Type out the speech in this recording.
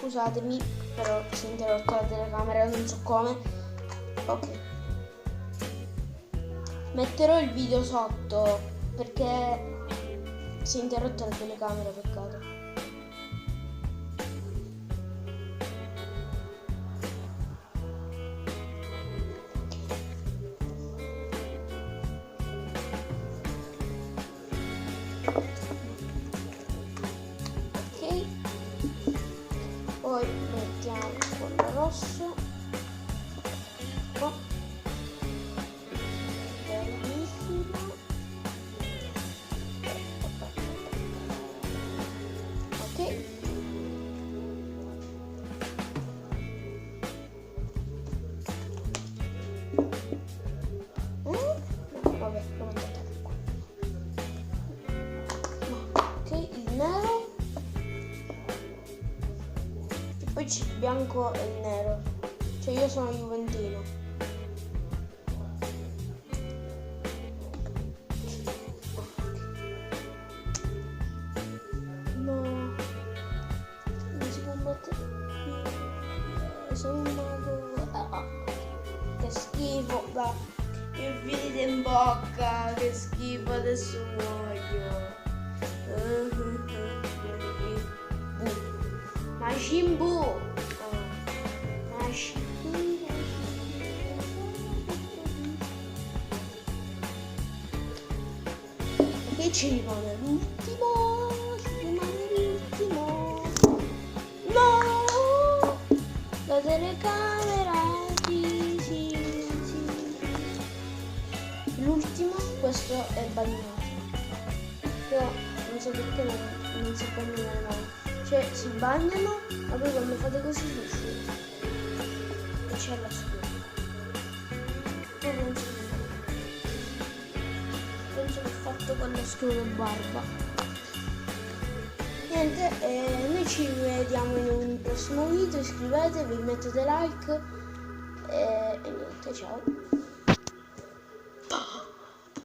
scusatemi, però si è interrotta la telecamera, non so come. Ok. Metterò il video sotto perché si è interrotta la telecamera, peccato. Ok, poi mettiamo quello rosso qua. Bellissimo. Ok, vabbè, lo mettiamo qua. Ok, il nero. E poi c'è il bianco e il nero. Cioè io sono juventino. No, non si può mettere. Sono un mago. Che schifo, va. Mi finite in bocca, che schifo, adesso muoio. Majin Buu. Che ci rimane l'ultimo? Ci rimane l'ultimo. No! La telecamera. Sì. L'ultimo, questo è bagnato. Però non so perché non si bagnano mai. Cioè si bagnano, ma poi quando fate così si asciugano. E c'è la schiuma. E non si penso che ho fatto con la schiuma barba. Niente, noi ci vediamo in un prossimo video, iscrivetevi, mettete like e niente, ciao.